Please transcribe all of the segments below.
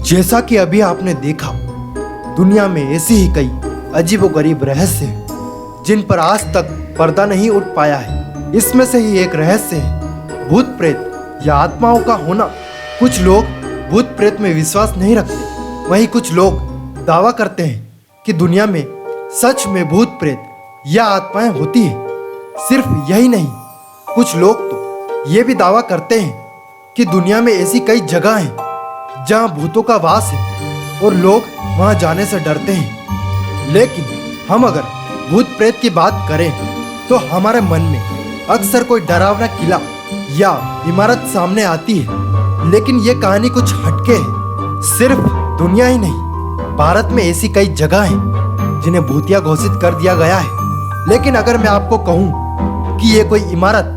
जैसा कि अभी आपने देखा, दुनिया में ऐसे ही कई अजीबोगरीब रहस्य हैं जिन पर आज तक पर्दा नहीं उठ पाया है। इसमें से ही एक रहस्य है भूत प्रेत या आत्माओं का होना। कुछ लोग भूत प्रेत में विश्वास नहीं रखते, वहीं कुछ लोग दावा करते हैं कि दुनिया में सच में भूत प्रेत या आत्माएं होती है। सिर्फ यही नहीं, कुछ लोग तो ये भी दावा करते हैं कि दुनिया में ऐसी कई जगह हैं जहां भूतों का वास है और लोग वहां जाने से डरते हैं। लेकिन हम अगर भूत प्रेत की बात करें तो हमारे मन में अक्सर कोई डरावना किला या इमारत सामने आती है। लेकिन ये कहानी कुछ हटके है। सिर्फ दुनिया ही नहीं, भारत में ऐसी कई जगह हैं जिन्हें भूतिया घोषित कर दिया गया है। लेकिन अगर मैं आपको कहूँ कि ये कोई इमारत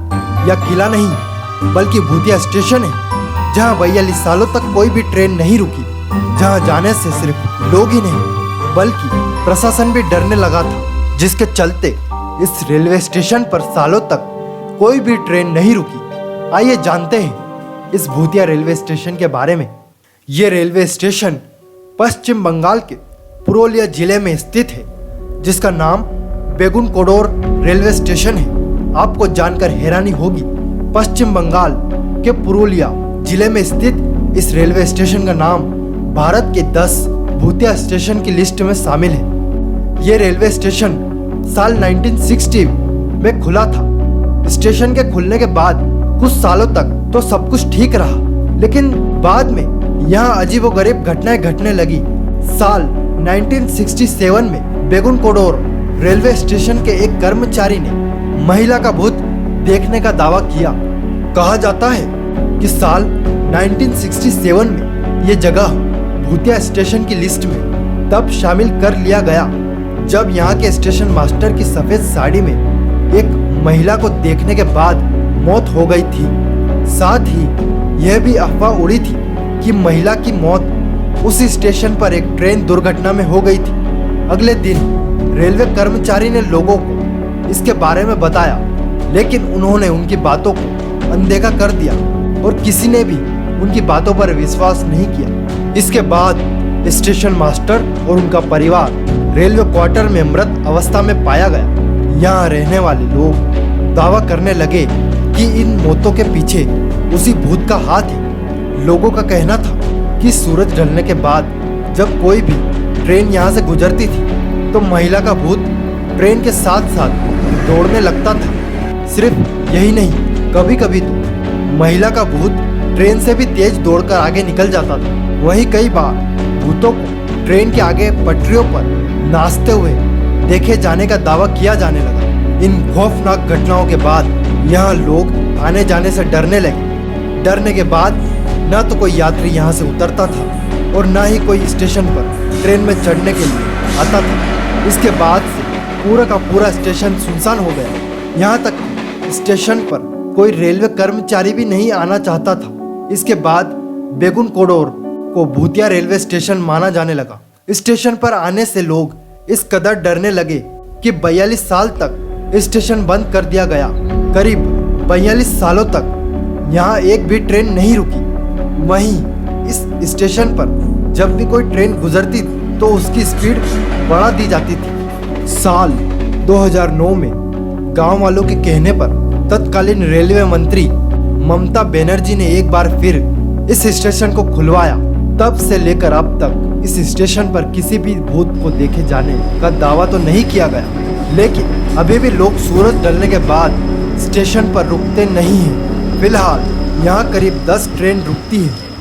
या किला नहीं बल्कि भूतिया स्टेशन है जहाँ 42 सालों तक कोई भी ट्रेन नहीं रुकी, जहाँ जाने से सिर्फ लोग ही नहीं बल्कि प्रशासन भी डरने लगा था, जिसके चलते इस रेलवे स्टेशन पर सालों तक कोई भी ट्रेन नहीं रुकी। आइए जानते हैं इस भूतिया रेलवे स्टेशन के बारे में। ये रेलवे स्टेशन पश्चिम बंगाल के पुरुलिया जिले में स्थित है, जिसका नाम बेगुन कोडोर रेलवे स्टेशन है। आपको जानकर हैरानी होगी, पश्चिम बंगाल के पुरुलिया जिले में स्थित इस रेलवे स्टेशन का नाम भारत के 10 भूतिया स्टेशन की लिस्ट में शामिल है। ये रेलवे स्टेशन साल 1960 में खुला था। स्टेशन के खुलने के बाद कुछ सालों तक तो सब कुछ ठीक रहा, लेकिन बाद में यहाँ अजीबोगरीब घटनाएं घटने लगी। साल 1967 में बेगुन कोडोर रेलवे स्टेशन के एक कर्मचारी ने महिला का भूत देखने का दावा किया। कहा जाता है कि साल 1967 में ये जगह भूतिया स्टेशन की लिस्ट में तब शामिल कर लिया गया जब यहाँ के स्टेशन मास्टर की सफेद साड़ी में एक महिला को देखने के बाद मौत हो गई थी। साथ ही यह भी अफवाह उड़ी थी कि महिला की मौत उसी स्टेशन पर एक ट्रेन दुर्घटना में हो गई थी। अगले दिन रेलवे कर्मचारी ने लोगों को इसके बारे में बताया, लेकिन उन्होंने उनकी बातों को अनदेखा कर दिया और किसी ने भी उनकी बातों पर विश्वास नहीं किया। इसके बाद स्टेशन मास्टर और उनका परिवार रेलवे क्वार्टर में मृत अवस्था में पाया गया। यहाँ रहने वाले लोग दावा करने लगे कि इन मौतों के पीछे उसी भूत का हाथ है। लोगों का कहना था कि सूरज ढलने के बाद जब कोई भी ट्रेन यहाँ से गुजरती थी तो महिला का भूत ट्रेन के साथ साथ दौड़ने लगता था। सिर्फ यही नहीं, कभी कभी तो महिला का भूत ट्रेन से भी तेज दौड़कर आगे निकल जाता था। वहीं कई बार भूतों को ट्रेन के आगे पटरियों पर नाचते हुए देखे जाने का दावा किया जाने लगा। इन खौफनाक घटनाओं के बाद यहाँ लोग आने जाने से डरने लगे। डरने के बाद न तो कोई यात्री यहाँ से उतरता था और न ही कोई स्टेशन पर ट्रेन में चढ़ने के लिए आता था। इसके बाद से पूरा का पूरा स्टेशन सुनसान हो गया। यहाँ तक स्टेशन पर कोई रेलवे कर्मचारी भी नहीं आना चाहता था। इसके बाद बेगुन कोडोर को भूतिया रेलवे स्टेशन माना जाने लगा। स्टेशन पर आने से लोग इस कदर डरने लगे कि 42 साल तक स्टेशन बंद कर दिया गया। करीब 42 सालों तक यहाँ एक भी ट्रेन नहीं रुकी। वहीं इस स्टेशन पर जब भी कोई ट्रेन गुजरती तो उसकी स्पीड बढ़ा दी जाती थी। साल 2009 में गांव वालों के कहने पर तत्कालीन रेलवे मंत्री ममता बनर्जी ने एक बार फिर इस स्टेशन को खुलवाया। तब से लेकर अब तक इस स्टेशन पर किसी भी भूत को देखे जाने का दावा तो नहीं किया गया, लेकिन अभी भी लोग सूरज ढलने के बाद स्टेशन पर रुकते नहीं हैं। फिलहाल यहाँ करीब 10 ट्रेन रुकती है।